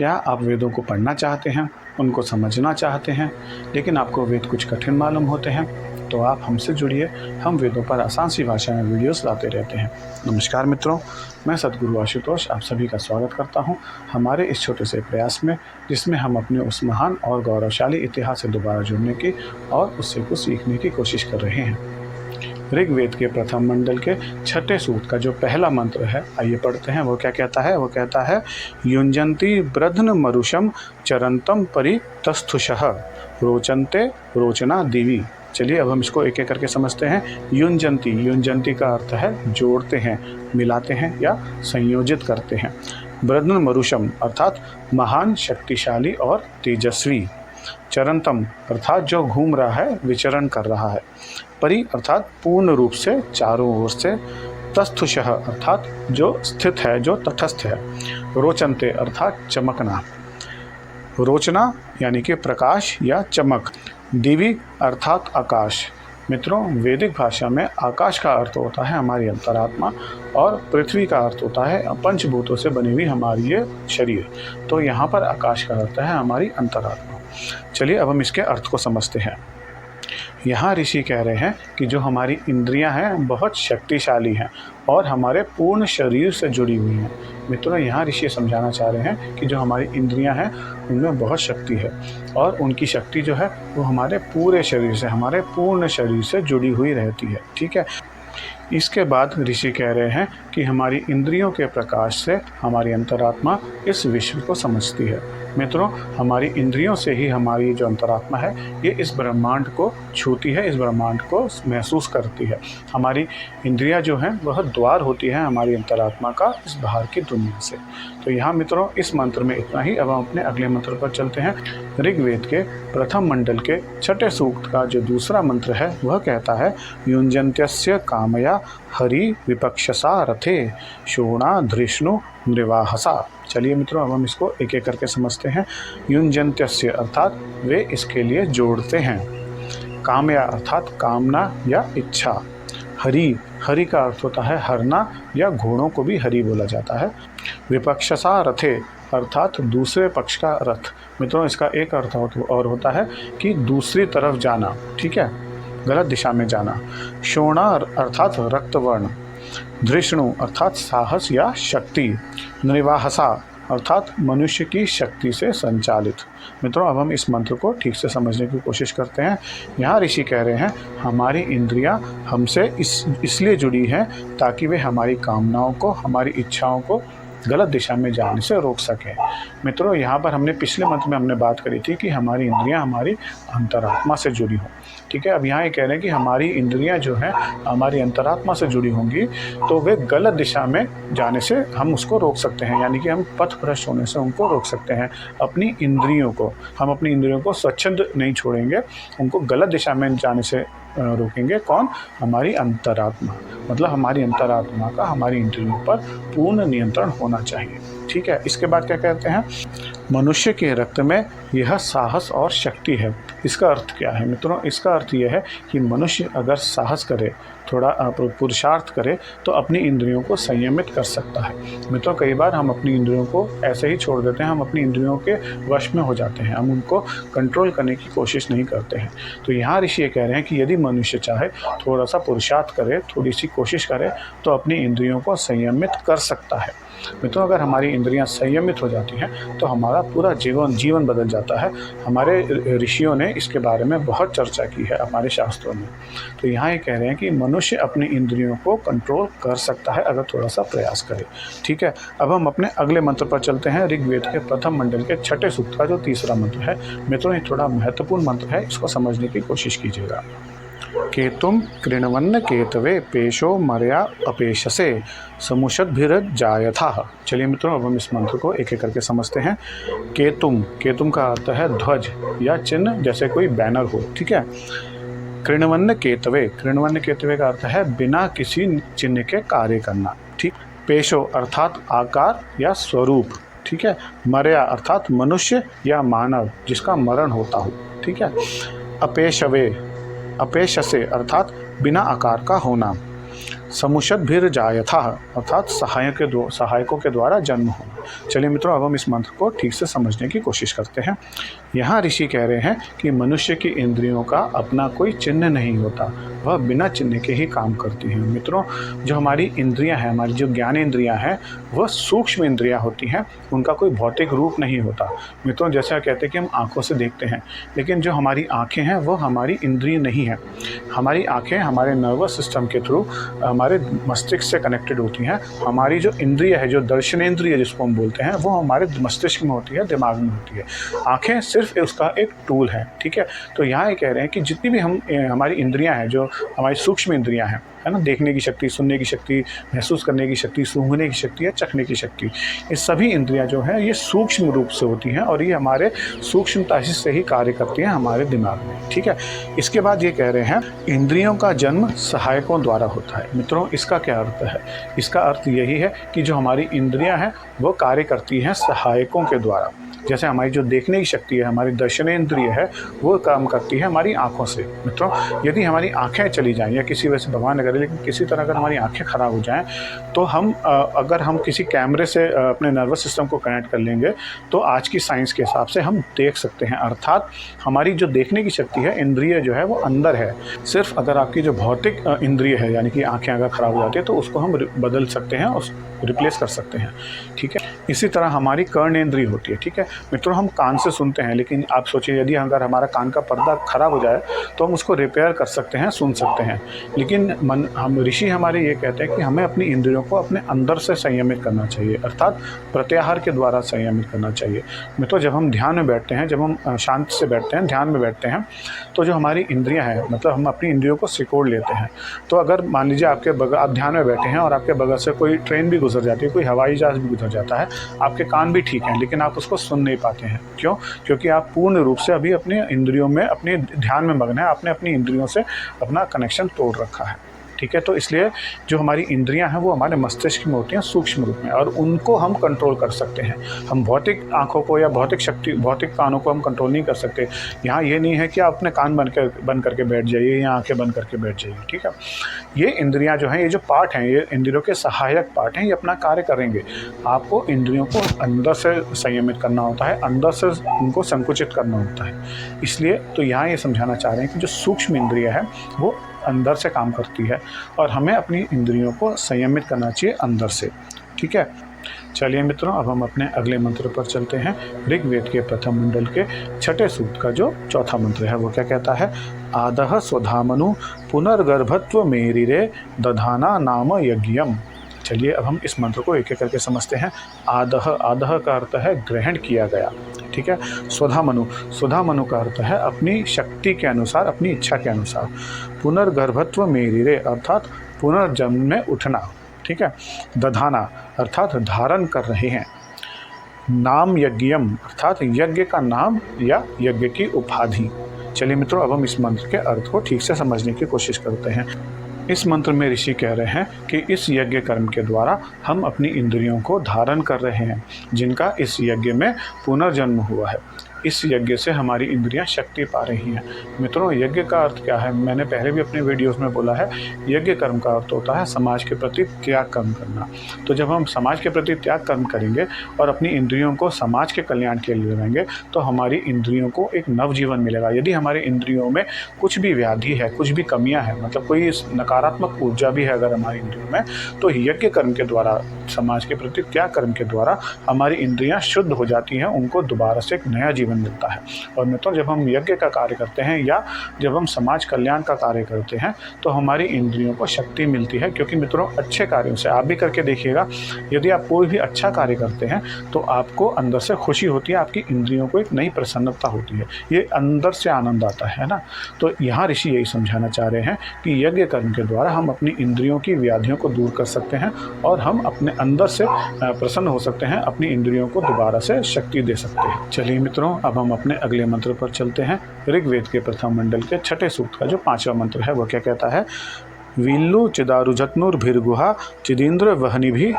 क्या आप वेदों को पढ़ना चाहते हैं, उनको समझना चाहते हैं, लेकिन आपको वेद कुछ कठिन मालूम होते हैं? तो आप हमसे जुड़िए। हम वेदों पर आसान सी भाषा में वीडियोस लाते रहते हैं। नमस्कार मित्रों, मैं सद्गुरु आशुतोष आप सभी का स्वागत करता हूं हमारे इस छोटे से प्रयास में, जिसमें हम अपने उस महान और गौरवशाली इतिहास से दोबारा जुड़ने की और उससे कुछ सीखने की कोशिश कर रहे हैं। ऋग्वेद के प्रथम मंडल के छठे सूक्त का जो पहला मंत्र है, आइए पढ़ते हैं। वो क्या कहता है? वो कहता है, युञ्जन्ति ब्रध्न मरुषम चरंतम परितस्थुषः रोचन्ते रोचना दिवि। चलिए अब हम इसको एक एक करके समझते हैं। युञ्जन्ति का अर्थ है जोड़ते हैं, मिलाते हैं या संयोजित करते हैं। ब्रध्न मरुषम अर्थात महान, शक्तिशाली और तेजस्वी। चरंतम अर्थात जो घूम रहा है, विचरण कर रहा है। परि अर्थात पूर्ण रूप से, चारों ओर से। तस्थुषः अर्थात जो स्थित है, जो तटस्थ है। रोचन्ते अर्थात चमकना। रोचना यानी कि प्रकाश या चमक। दिवि अर्थात आकाश। मित्रों, वैदिक भाषा में आकाश का अर्थ होता है हमारी अंतरात्मा और पृथ्वी का अर्थ होता है पंचभूतों से बनी हुई हमारी ये शरीर। तो यहाँ पर आकाश का अर्थ है हमारी अंतरात्मा। चलिए अब हम इसके अर्थ को समझते हैं। यहाँ ऋषि कह रहे हैं कि जो हमारी इंद्रियां हैं बहुत शक्तिशाली हैं और हमारे पूर्ण शरीर से जुड़ी हुई हैं। मित्रों, यहाँ ऋषि समझाना चाह रहे हैं कि जो हमारी इंद्रियां हैं उनमें बहुत शक्ति है और उनकी शक्ति जो है वो हमारे पूरे शरीर से, हमारे पूर्ण शरीर से जुड़ी हुई रहती है। ठीक है। इसके बाद ऋषि कह रहे हैं कि हमारी इंद्रियों के प्रकाश से हमारी अंतरात्मा इस विश्व को समझती है। मित्रों, हमारी इंद्रियों से ही हमारी जो अंतरात्मा है ये इस ब्रह्मांड को छूती है, इस ब्रह्मांड को महसूस करती है। हमारी इंद्रियां जो हैं वह द्वार होती है हमारी अंतरात्मा का इस बाहर की दुनिया से। तो यहाँ मित्रों इस मंत्र में इतना ही। अब हम अपने अगले मंत्र पर चलते हैं। ऋग्वेद के प्रथम मंडल के छठे सूक्त का जो दूसरा मंत्र है वह कहता है, युञ्जन्त्यस्य कामया हरि विपक्षसा रथे शोणा धृष्णु नृवाहसा। चलिए मित्रों अब हम इसको एक एक करके समझते हैं। युञ्जन्त्यस्य अर्थात वे इसके लिए जोड़ते हैं। कामया अर्थात कामना या इच्छा। हरि का अर्थ होता है हरना या घोड़ों को भी हरि बोला जाता है। विपक्षसा रथे अर्थात दूसरे पक्ष का रथ। मित्रों इसका एक अर्थ और होता है कि दूसरी तरफ जाना, ठीक है, गलत दिशा में जाना। शोणा अर्थात रक्तवर्ण। धृष्णु अर्थात साहस या शक्ति। नृवाहसा अर्थात मनुष्य की शक्ति से संचालित। मित्रों अब हम इस मंत्र को ठीक से समझने की कोशिश करते हैं। यहाँ ऋषि कह रहे हैं हमारी इंद्रियां हमसे इसलिए जुड़ी हैं ताकि वे हमारी कामनाओं को, हमारी इच्छाओं को गलत दिशा में जाने से रोक सकें। मित्रों यहाँ पर हमने पिछले मंत्र में हमने बात करी थी कि हमारी इंद्रियां हमारी अंतरात्मा से जुड़ी हों। ठीक है। अब यहाँ ये कह रहे हैं कि हमारी इंद्रियां जो हैं हमारी अंतरात्मा से जुड़ी होंगी तो वे गलत दिशा में जाने से हम उसको रोक सकते हैं, यानी कि हम पथ भ्रष्ट होने से उनको रोक सकते हैं। अपनी इंद्रियों को, हम अपनी इंद्रियों को स्वच्छंद नहीं छोड़ेंगे, उनको गलत दिशा में जाने से रोकेंगे। कौन? हमारी अंतरात्मा। मतलब हमारी अंतरात्मा का हमारी इंद्रियों पर पूर्ण नियंत्रण होना चाहिए। ठीक है। इसके बाद क्या कहते हैं? मनुष्य के रक्त में यह साहस और शक्ति है। इसका अर्थ क्या है मित्रों? इसका अर्थ यह है कि मनुष्य अगर साहस करे, थोड़ा पुरुषार्थ करे तो अपनी इंद्रियों को संयमित कर सकता है। मित्रों कई बार हम अपनी इंद्रियों को ऐसे ही छोड़ देते हैं, हम अपनी इंद्रियों के वश में हो जाते हैं, हम उनको कंट्रोल करने की कोशिश नहीं करते हैं। तो यहाँ ऋषि ये कह रहे हैं कि यदि मनुष्य चाहे थोड़ा सा पुरुषार्थ करे, थोड़ी सी कोशिश करे तो अपनी इंद्रियों को संयमित कर सकता है। मित्रों अगर हमारी इंद्रियां संयमित हो जाती हैं तो हमारा पूरा जीवन बदल जाता है। हमारे ऋषियों ने इसके बारे में बहुत चर्चा की है हमारे शास्त्रों में। तो यहाँ ये कह रहे हैं कि मनुष्य अपनी इंद्रियों को कंट्रोल कर सकता है अगर थोड़ा सा प्रयास करे। ठीक है। अब हम अपने अगले मंत्र पर चलते हैं। ऋग्वेद के प्रथम मंडल के छठे सूक्त का जो तीसरा मंत्र है। मित्रों ये थोड़ा महत्वपूर्ण मंत्र है, इसको समझने की कोशिश कीजिएगा। केतुम कृण्वन्न केतवे पेशो मर्या अपेशसे समुषद्भिर्जायथाः। चलिए मित्रों अब हम इस मंत्र को एक एक करके समझते हैं। केतुम का अर्थ है ध्वज या चिन्ह, जैसे कोई बैनर हो। ठीक है। कृण्वन्न केतवे का अर्थ है बिना किसी चिन्ह के कार्य करना। ठीक। पेशो अर्थात आकार या स्वरूप। ठीक है। मर्या अर्थात मनुष्य या मानव जिसका मरण होता हो। ठीक है। अपेशसे अर्थात बिना आकार का होना। समुषद्भिर्जायथः अर्थात सहायकों के द्वारा जन्म होना। चलिए मित्रों, अब हम इस मंत्र को ठीक से समझने की कोशिश करते हैं। यहाँ ऋषि कह रहे हैं कि मनुष्य की इंद्रियों का अपना कोई चिन्ह नहीं होता, वह बिना चिन्ह के ही काम करती हैं। मित्रों, जो हमारी इंद्रियां हैं, हमारी जो ज्ञान इंद्रियां हैं, वह सूक्ष्म इंद्रियां होती हैं, उनका कोई भौतिक रूप नहीं होता। मित्रों, जैसा कहते हैं कि हम आँखों से देखते हैं, लेकिन जो हमारी आँखें हैं वो हमारी इंद्रिय नहीं है। हमारी आँखें हमारे नर्वस सिस्टम के थ्रू हमारे मस्तिष्क से कनेक्टेड होती हैं। हमारी जो इंद्रिय है, जो दर्शनेंद्रिय जिसको हम बोलते हैं, वो हमारे मस्तिष्क में होती है, दिमाग में होती है। आँखें सिर्फ उसका एक टूल है, ठीक है। तो यहाँ ये कह रहे हैं कि जितनी भी हमारी इंद्रियाँ हैं, जो हमारी सूक्ष्म इंद्रियाँ हैं, है ना, देखने की शक्ति, सुनने की शक्ति, महसूस करने की शक्ति, सूंघने की शक्ति या चखने की शक्ति, ये सभी इंद्रियां जो हैं ये सूक्ष्म रूप से होती हैं और ये हमारे सूक्ष्मता से ही कार्य करती हैं हमारे दिमाग में, ठीक है। इसके बाद ये कह रहे हैं इंद्रियों का जन्म सहायकों द्वारा होता है। मित्रों, इसका क्या अर्थ है? इसका अर्थ यही है कि जो हमारी इंद्रियां हैं वो कार्य करती हैं सहायकों के द्वारा। जैसे हमारी जो देखने की शक्ति है, हमारी दर्शनेंद्रिय है, वो काम करती है हमारी आँखों से। मित्रों, यदि हमारी आँखें चली जाएं या किसी वजह से भगवान न करे लेकिन किसी तरह अगर हमारी आँखें ख़राब हो जाएं, तो अगर हम किसी कैमरे से अपने नर्वस सिस्टम को कनेक्ट कर लेंगे तो आज की साइंस के हिसाब से हम देख सकते हैं। अर्थात हमारी जो देखने की शक्ति है, इंद्रिय जो है वो अंदर है। सिर्फ अगर आपकी जो भौतिक इंद्रिय है, यानी कि आँखें अगर ख़राब हो जाती है तो उसको हम बदल सकते हैं, उस रिप्लेस कर सकते हैं, ठीक है। इसी तरह हमारी कर्णेंद्रिय होती है, ठीक है। मित्रों, हम कान से सुनते हैं, लेकिन आप सोचिए यदि अगर हमारा कान का पर्दा खराब हो जाए तो हम उसको रिपेयर कर सकते हैं, सुन सकते हैं। लेकिन हम ऋषि हमारे ये कहते हैं कि हमें अपनी इंद्रियों को अपने अंदर से संयमित करना चाहिए, अर्थात प्रत्याहार के द्वारा संयमित करना चाहिए। मित्रों, जब हम ध्यान में बैठते हैं, जब हम शांत से बैठते हैं, ध्यान में बैठते हैं, तो जो हमारी इंद्रियां हैं, मतलब हम अपनी इंद्रियों को सिकोड़ लेते हैं। तो अगर मान लीजिए आप ध्यान में बैठे हैं और आपके बगल से कोई ट्रेन भी गुजर जाती है, कोई हवाई जहाज भी गुजर जाता है, आपके कान भी ठीक हैं लेकिन आप उसको सुन नहीं पाते हैं। क्यों? क्योंकि आप पूर्ण रूप से अभी अपने इंद्रियों में, अपने ध्यान में मग्न हैं, आपने अपनी इंद्रियों से अपना कनेक्शन तोड़ रखा है, ठीक है। तो इसलिए जो हमारी इंद्रियां हैं वो हमारे मस्तिष्क में होती हैं सूक्ष्म रूप में, और उनको हम कंट्रोल कर सकते हैं। हम भौतिक आँखों को या भौतिक कानों को हम कंट्रोल नहीं कर सकते। यहाँ ये नहीं है कि आप अपने कान बंद करके बैठ जाइए या आँखें बंद करके बैठ जाइए, ठीक है। ये इंद्रियां जो हैं, ये जो पार्ट हैं, ये इंद्रियों के सहायक पार्ट हैं, ये अपना कार्य करेंगे। आपको इंद्रियों को अंदर से संयमित करना होता है, अंदर से उनको संकुचित करना होता है। इसलिए तो यहाँ ये समझाना चाह रहे हैं कि जो सूक्ष्म इंद्रिय है वो अंदर से काम करती है और हमें अपनी इंद्रियों को संयमित करना चाहिए अंदर से, ठीक है। चलिए मित्रों, अब हम अपने अगले मंत्र पर चलते हैं। ऋग्वेद के प्रथम मंडल के छठे सूक्त का जो चौथा मंत्र है वो क्या कहता है? आदः स्वधामनु पुनर्गर्भत्व मेरिरे दधाना नाम यज्ञम। चलिए अब हम इस मंत्र को एक एक करके समझते हैं। आदः का अर्थ है ग्रहण किया गया, ठीक है। स्वधा मनु का अर्थ है अपनी शक्ति के अनुसार, अपनी इच्छा के अनुसार। पुनर्गर्भत्व मेरिरे अर्थात पुनर्जन्म में उठना, ठीक है। दधाना अर्थात धारण कर रहे हैं। नाम यज्ञम अर्थात यज्ञ का नाम या यज्ञ की उपाधि। चलिए मित्रों, अब हम इस मंत्र के अर्थ को ठीक से समझने की कोशिश करते हैं। इस मंत्र में ऋषि कह रहे हैं कि इस यज्ञ कर्म के द्वारा हम अपनी इंद्रियों को धारण कर रहे हैं, जिनका इस यज्ञ में पुनर्जन्म हुआ है। इस यज्ञ से हमारी इंद्रियां शक्ति पा रही हैं। मित्रों, यज्ञ का अर्थ क्या है? मैंने पहले भी अपने वीडियोस में बोला है, यज्ञ कर्म का अर्थ होता है समाज के प्रति त्याग कर्म करना। तो जब हम समाज के प्रति त्याग कर्म करेंगे और अपनी इंद्रियों को समाज के कल्याण के लिए लगाएंगे तो हमारी इंद्रियों को एक नवजीवन मिलेगा। यदि हमारी इंद्रियों में कुछ भी व्याधि है, कुछ भी कमियां हैं, मतलब कोई नकारात्मक ऊर्जा भी है अगर हमारी इंद्रियों में, तो यज्ञ कर्म के द्वारा, समाज के प्रति त्याग कर्म के द्वारा हमारी इंद्रियां शुद्ध हो जाती हैं, उनको दोबारा से एक नया जीवन मिलता है। और मित्रों, जब हम यज्ञ का कार्य करते हैं या जब हम समाज कल्याण का कार्य करते हैं तो हमारी इंद्रियों को शक्ति मिलती है। क्योंकि मित्रों, अच्छे कार्यों से, आप भी करके देखिएगा, यदि आप कोई भी अच्छा कार्य करते हैं तो आपको अंदर से खुशी होती है, आपकी इंद्रियों को एक नई प्रसन्नता होती है, ये अंदर से आनंद आता है ना। तो यहाँ ऋषि यही समझाना चाह रहे हैं कि यज्ञ कर्म के द्वारा हम अपनी इंद्रियों की व्याधियों को दूर कर सकते हैं और हम अपने अंदर से प्रसन्न हो सकते हैं, अपनी इंद्रियों को दोबारा से शक्ति दे सकते हैं। चलिए मित्रों, अब हम अपने अगले मंत्र पर चलते हैं। ऋग्वेद के प्रथम मंडल के छठे सूक्त का जो पांचवा मंत्र है वो क्या कहता है? विल्लु चिदारुजत्नुर्भिर्गुहा चिदींद्र वहनी भी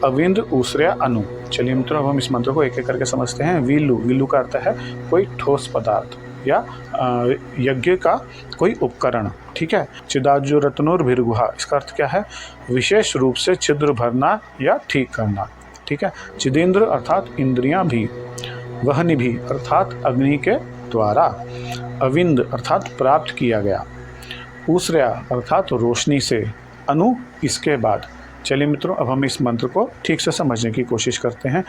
अविंद्र ऊसर्या अनु। चलिए मित्रों, अब हम इस मंत्र को एक एक करके समझते हैं। विल्लु का अर्थ है कोई ठोस पदार्थ, या यज्ञ का कोई उपकरण। ठीक है। चिदाजु रत्नोर्भिर्गुहा, इसका अर्थ क्या है? विशेष रूप से छिद्र भरना या ठीक करना। ठीक है। चिदेंद्र अर्थात इंद्रियां भी, वहनि भी अर्थात अग्नि के द्वारा, अविंद अर्थात प्राप्त किया गया, ऊसर्या अर्थात रोशनी से, अनु इसके बाद। चलिए मित्रों, अब हम इस मंत्र को ठीक से समझने की कोशिश करते हैं।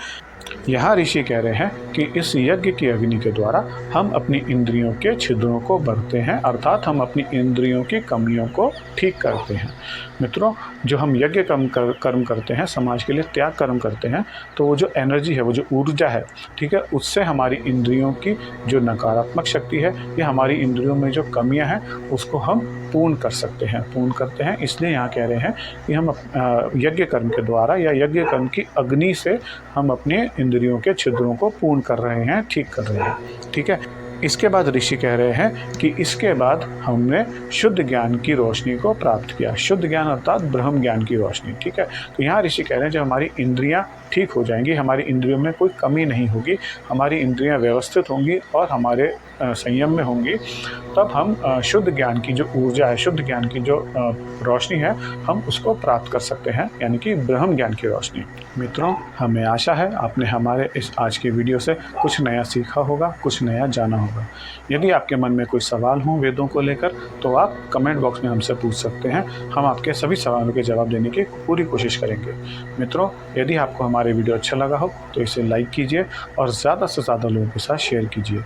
यहाँ ऋषि कह रहे हैं कि इस यज्ञ की अग्नि के द्वारा हम अपनी इंद्रियों के छिद्रों को भरते हैं, अर्थात हम अपनी इंद्रियों की कमियों को ठीक करते हैं। मित्रों, जो हम यज्ञ कर्म करते हैं, समाज के लिए त्याग कर्म करते हैं, तो वो जो एनर्जी है, वो जो ऊर्जा है, ठीक है, उससे हमारी इंद्रियों की जो नकारात्मक शक्ति है या हमारी इंद्रियों में जो कमियां हैं उसको हम पूर्ण कर सकते हैं, पूर्ण करते हैं। इसलिए यहाँ कह रहे हैं कि हम यज्ञ कर्म के द्वारा या यज्ञ कर्म की अग्नि से हम अपने इंद्रियों के छिद्रों को पूर्ण कर रहे हैं, ठीक कर रहे हैं। ठीक है। इसके बाद ऋषि कह रहे हैं कि इसके बाद हमने शुद्ध ज्ञान की रोशनी को प्राप्त किया। शुद्ध ज्ञान अर्थात ब्रह्म ज्ञान की रोशनी। ठीक है। तो यहाँ ऋषि कह रहे हैं जब हमारी इंद्रियां ठीक हो जाएंगी, हमारी इंद्रियों में कोई कमी नहीं होगी, हमारी इंद्रियां व्यवस्थित होंगी और हमारे संयम में होंगी, तब हम शुद्ध ज्ञान की जो ऊर्जा है, शुद्ध ज्ञान की जो रोशनी है, हम उसको प्राप्त कर सकते हैं, यानी कि ब्रह्म ज्ञान की रोशनी। मित्रों, हमें आशा है आपने हमारे इस आज की वीडियो से कुछ नया सीखा होगा, कुछ नया जाना होगा। यदि आपके मन में कोई सवाल हो वेदों को लेकर, तो आप कमेंट बॉक्स में हमसे पूछ सकते हैं। हम आपके सभी सवालों के जवाब देने की पूरी कोशिश करेंगे। मित्रों, यदि आपको हमारे वीडियो अच्छा लगा हो तो इसे लाइक कीजिए और ज़्यादा से ज़्यादा लोगों के साथ शेयर कीजिए।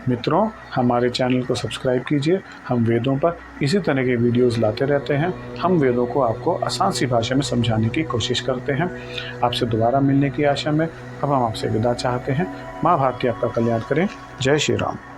मित्रों, हमारे चैनल को सब्सक्राइब कीजिए। हम वेदों पर इसी तरह के वीडियोस लाते रहते हैं। हम वेदों को आपको आसान सी भाषा में समझाने की कोशिश करते हैं। आपसे दोबारा मिलने की आशा में अब हम आपसे विदा चाहते हैं। माँ भारती आपका कल्याण करें। जय श्री राम।